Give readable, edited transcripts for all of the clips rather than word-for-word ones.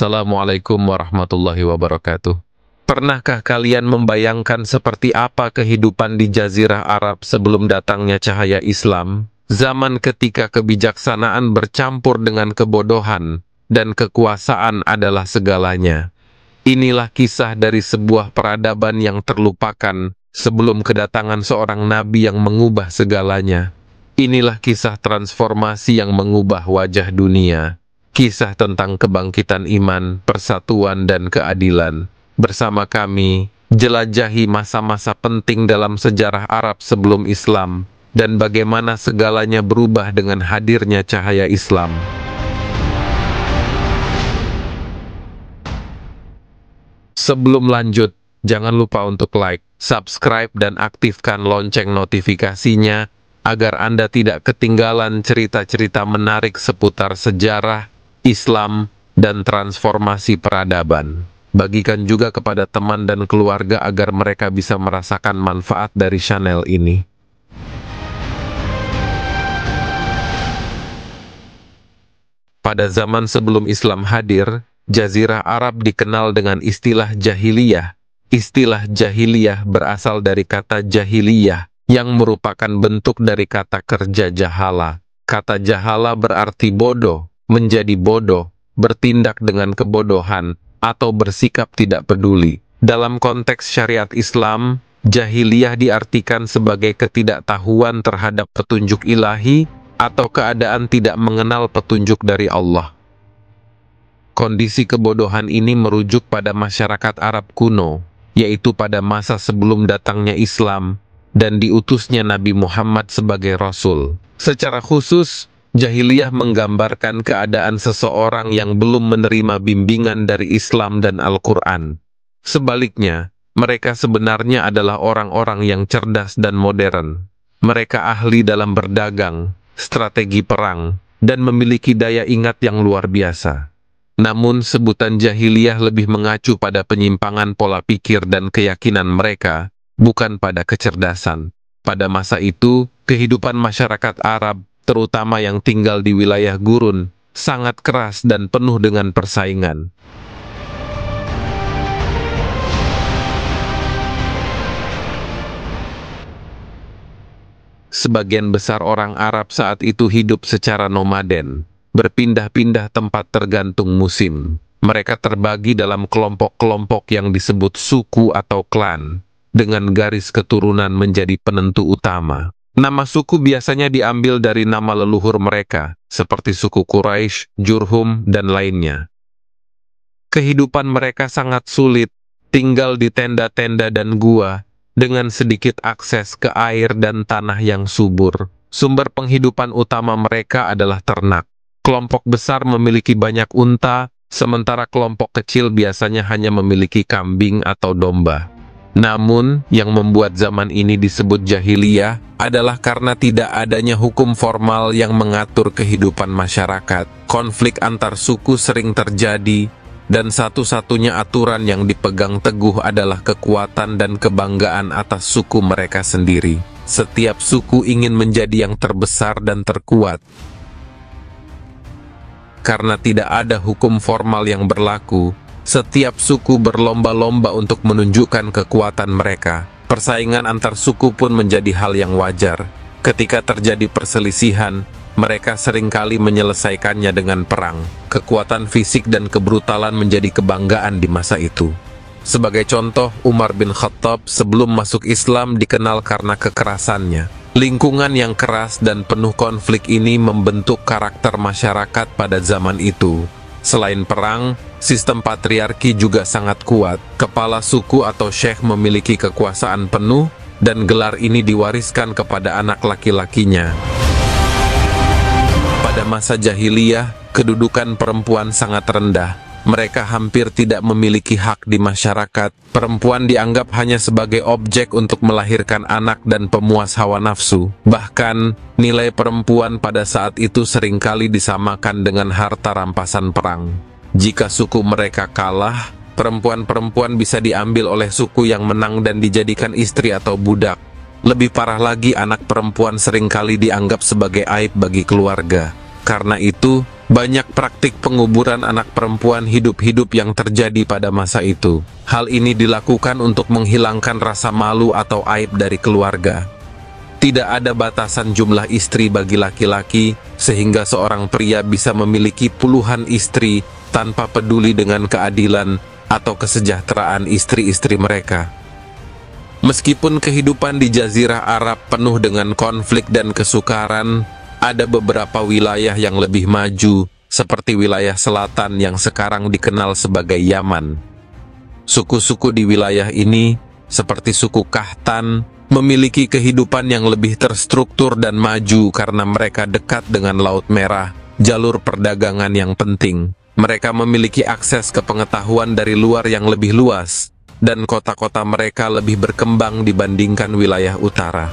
Assalamualaikum warahmatullahi wabarakatuh. Pernahkah kalian membayangkan seperti apa kehidupan di Jazirah Arab sebelum datangnya cahaya Islam? Zaman ketika kebijaksanaan bercampur dengan kebodohan dan kekuasaan adalah segalanya. Inilah kisah dari sebuah peradaban yang terlupakan sebelum kedatangan seorang nabi yang mengubah segalanya. Inilah kisah transformasi yang mengubah wajah dunia. Kisah tentang kebangkitan iman, persatuan, dan keadilan. Bersama kami, jelajahi masa-masa penting dalam sejarah Arab sebelum Islam, dan bagaimana segalanya berubah dengan hadirnya cahaya Islam. Sebelum lanjut, jangan lupa untuk like, subscribe, dan aktifkan lonceng notifikasinya, agar Anda tidak ketinggalan cerita-cerita menarik seputar sejarah, Islam, dan transformasi peradaban. Bagikan juga kepada teman dan keluarga agar mereka bisa merasakan manfaat dari channel ini. Pada zaman sebelum Islam hadir, Jazirah Arab dikenal dengan istilah jahiliyah. Istilah jahiliyah berasal dari kata jahiliyah, yang merupakan bentuk dari kata kerja jahala. Kata jahala berarti bodoh, menjadi bodoh, bertindak dengan kebodohan, atau bersikap tidak peduli. Dalam konteks syariat Islam, jahiliyah diartikan sebagai ketidaktahuan terhadap petunjuk ilahi, atau keadaan tidak mengenal petunjuk dari Allah. Kondisi kebodohan ini merujuk pada masyarakat Arab kuno, yaitu pada masa sebelum datangnya Islam, dan diutusnya Nabi Muhammad sebagai Rasul. Secara khusus, jahiliyah menggambarkan keadaan seseorang yang belum menerima bimbingan dari Islam dan Al-Quran. Sebaliknya, mereka sebenarnya adalah orang-orang yang cerdas dan modern. Mereka ahli dalam berdagang, strategi perang, dan memiliki daya ingat yang luar biasa. Namun, sebutan jahiliyah lebih mengacu pada penyimpangan pola pikir dan keyakinan mereka, bukan pada kecerdasan. Pada masa itu, kehidupan masyarakat Arab, terutama yang tinggal di wilayah gurun, sangat keras dan penuh dengan persaingan. Sebagian besar orang Arab saat itu hidup secara nomaden, berpindah-pindah tempat tergantung musim. Mereka terbagi dalam kelompok-kelompok yang disebut suku atau klan, dengan garis keturunan menjadi penentu utama. Nama suku biasanya diambil dari nama leluhur mereka, seperti suku Quraisy, Jurhum, dan lainnya. Kehidupan mereka sangat sulit, tinggal di tenda-tenda dan gua, dengan sedikit akses ke air dan tanah yang subur. Sumber penghidupan utama mereka adalah ternak. Kelompok besar memiliki banyak unta, sementara kelompok kecil biasanya hanya memiliki kambing atau domba. Namun, yang membuat zaman ini disebut jahiliyah adalah karena tidak adanya hukum formal yang mengatur kehidupan masyarakat. Konflik antar suku sering terjadi, dan satu-satunya aturan yang dipegang teguh adalah kekuatan dan kebanggaan atas suku mereka sendiri. Setiap suku ingin menjadi yang terbesar dan terkuat. Karena tidak ada hukum formal yang berlaku, setiap suku berlomba-lomba untuk menunjukkan kekuatan mereka. Persaingan antar suku pun menjadi hal yang wajar. Ketika terjadi perselisihan, mereka seringkali menyelesaikannya dengan perang. Kekuatan fisik dan kebrutalan menjadi kebanggaan di masa itu. Sebagai contoh, Umar bin Khattab sebelum masuk Islam dikenal karena kekerasannya. Lingkungan yang keras dan penuh konflik ini membentuk karakter masyarakat pada zaman itu. Selain perang, sistem patriarki juga sangat kuat. Kepala suku atau syekh memiliki kekuasaan penuh, dan gelar ini diwariskan kepada anak laki-lakinya. Pada masa jahiliyah, kedudukan perempuan sangat rendah. Mereka hampir tidak memiliki hak di masyarakat. Perempuan dianggap hanya sebagai objek untuk melahirkan anak dan pemuas hawa nafsu. Bahkan, nilai perempuan pada saat itu seringkali disamakan dengan harta rampasan perang. Jika suku mereka kalah, perempuan-perempuan bisa diambil oleh suku yang menang dan dijadikan istri atau budak. Lebih parah lagi, anak perempuan seringkali dianggap sebagai aib bagi keluarga. Karena itu, Banyak praktik penguburan anak perempuan hidup-hidup yang terjadi pada masa itu. Hal ini dilakukan untuk menghilangkan rasa malu atau aib dari keluarga. Tidak ada batasan jumlah istri bagi laki-laki, sehingga seorang pria bisa memiliki puluhan istri tanpa peduli dengan keadilan atau kesejahteraan istri-istri mereka. Meskipun kehidupan di Jazirah Arab penuh dengan konflik dan kesukaran, ada beberapa wilayah yang lebih maju, seperti wilayah selatan yang sekarang dikenal sebagai Yaman. Suku-suku di wilayah ini, seperti suku Kahtan, memiliki kehidupan yang lebih terstruktur dan maju karena mereka dekat dengan Laut Merah, jalur perdagangan yang penting. Mereka memiliki akses ke pengetahuan dari luar yang lebih luas, dan kota-kota mereka lebih berkembang dibandingkan wilayah utara.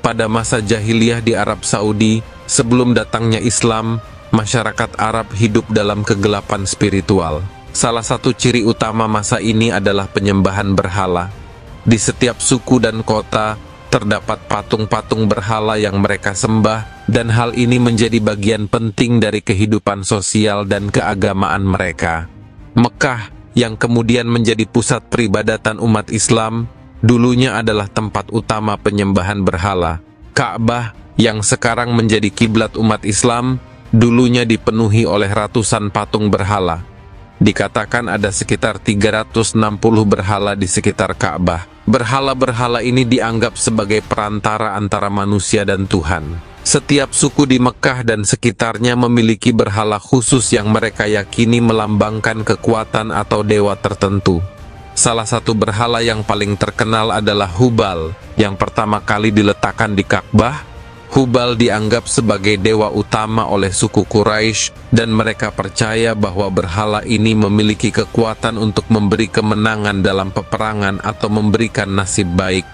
Pada masa jahiliyah di Arab Saudi, sebelum datangnya Islam, masyarakat Arab hidup dalam kegelapan spiritual. Salah satu ciri utama masa ini adalah penyembahan berhala. Di setiap suku dan kota, terdapat patung-patung berhala yang mereka sembah, dan hal ini menjadi bagian penting dari kehidupan sosial dan keagamaan mereka. Mekah, yang kemudian menjadi pusat peribadatan umat Islam, dulunya adalah tempat utama penyembahan berhala. Ka'bah, yang sekarang menjadi kiblat umat Islam, dulunya dipenuhi oleh ratusan patung berhala. Dikatakan ada sekitar 360 berhala di sekitar Ka'bah. Berhala-berhala ini dianggap sebagai perantara antara manusia dan Tuhan. Setiap suku di Mekah dan sekitarnya memiliki berhala khusus yang mereka yakini melambangkan kekuatan atau dewa tertentu. Salah satu berhala yang paling terkenal adalah Hubal, yang pertama kali diletakkan di Ka'bah. Hubal dianggap sebagai dewa utama oleh suku Quraisy, dan mereka percaya bahwa berhala ini memiliki kekuatan untuk memberi kemenangan dalam peperangan atau memberikan nasib baik.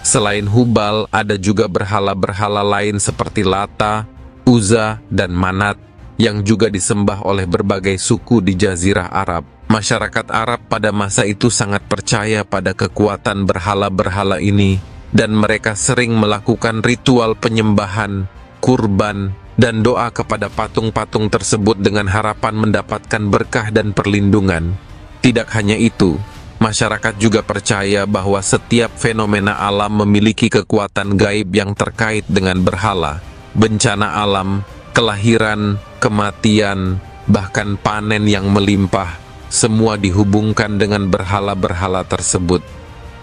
Selain Hubal, ada juga berhala-berhala lain seperti Lata, Uzza, dan Manat, yang juga disembah oleh berbagai suku di Jazirah Arab. Masyarakat Arab pada masa itu sangat percaya pada kekuatan berhala-berhala ini, dan mereka sering melakukan ritual penyembahan, kurban, dan doa kepada patung-patung tersebut dengan harapan mendapatkan berkah dan perlindungan. Tidak hanya itu, masyarakat juga percaya bahwa setiap fenomena alam memiliki kekuatan gaib yang terkait dengan berhala. Bencana alam, kelahiran, kematian, bahkan panen yang melimpah, semua dihubungkan dengan berhala-berhala tersebut.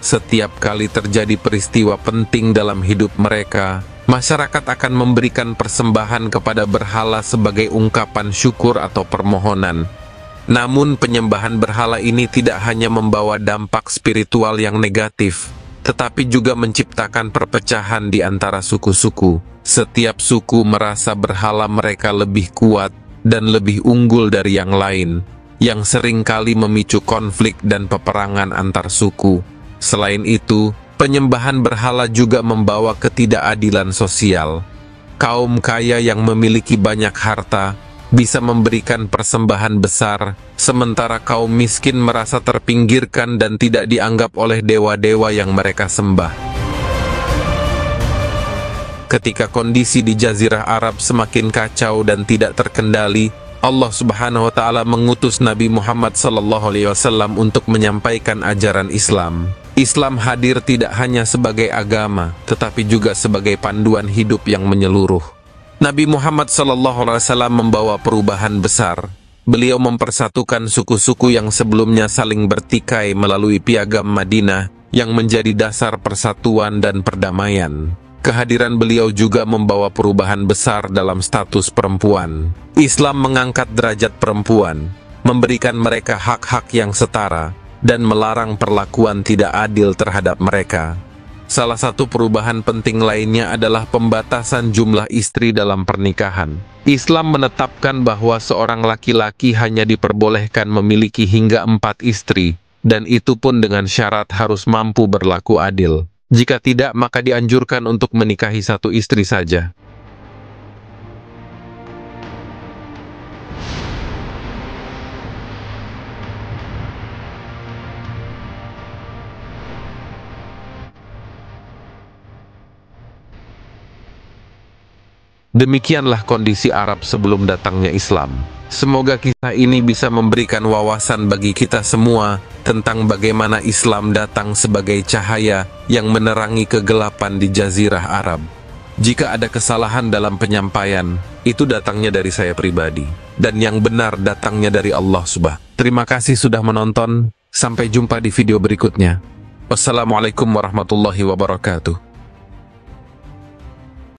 Setiap kali terjadi peristiwa penting dalam hidup mereka, masyarakat akan memberikan persembahan kepada berhala sebagai ungkapan syukur atau permohonan. Namun penyembahan berhala ini tidak hanya membawa dampak spiritual yang negatif, tetapi juga menciptakan perpecahan di antara suku-suku. Setiap suku merasa berhala mereka lebih kuat dan lebih unggul dari yang lain, yang seringkali memicu konflik dan peperangan antar suku. Selain itu, penyembahan berhala juga membawa ketidakadilan sosial. Kaum kaya yang memiliki banyak harta bisa memberikan persembahan besar, sementara kaum miskin merasa terpinggirkan dan tidak dianggap oleh dewa-dewa yang mereka sembah. Ketika kondisi di Jazirah Arab semakin kacau dan tidak terkendali, Allah Subhanahu wa Ta'ala mengutus Nabi Muhammad SAW untuk menyampaikan ajaran Islam. Islam hadir tidak hanya sebagai agama, tetapi juga sebagai panduan hidup yang menyeluruh. Nabi Muhammad SAW membawa perubahan besar. Beliau mempersatukan suku-suku yang sebelumnya saling bertikai melalui Piagam Madinah yang menjadi dasar persatuan dan perdamaian. Kehadiran beliau juga membawa perubahan besar dalam status perempuan. Islam mengangkat derajat perempuan, memberikan mereka hak-hak yang setara, dan melarang perlakuan tidak adil terhadap mereka. Salah satu perubahan penting lainnya adalah pembatasan jumlah istri dalam pernikahan. Islam menetapkan bahwa seorang laki-laki hanya diperbolehkan memiliki hingga 4 istri, dan itu pun dengan syarat harus mampu berlaku adil. Jika tidak, maka dianjurkan untuk menikahi 1 istri saja. Demikianlah kondisi Arab sebelum datangnya Islam. Semoga kisah ini bisa memberikan wawasan bagi kita semua tentang bagaimana Islam datang sebagai cahaya yang menerangi kegelapan di Jazirah Arab. Jika ada kesalahan dalam penyampaian, itu datangnya dari saya pribadi. Dan yang benar datangnya dari Allah Subhanahu. Terima kasih sudah menonton. Sampai jumpa di video berikutnya. Wassalamualaikum warahmatullahi wabarakatuh.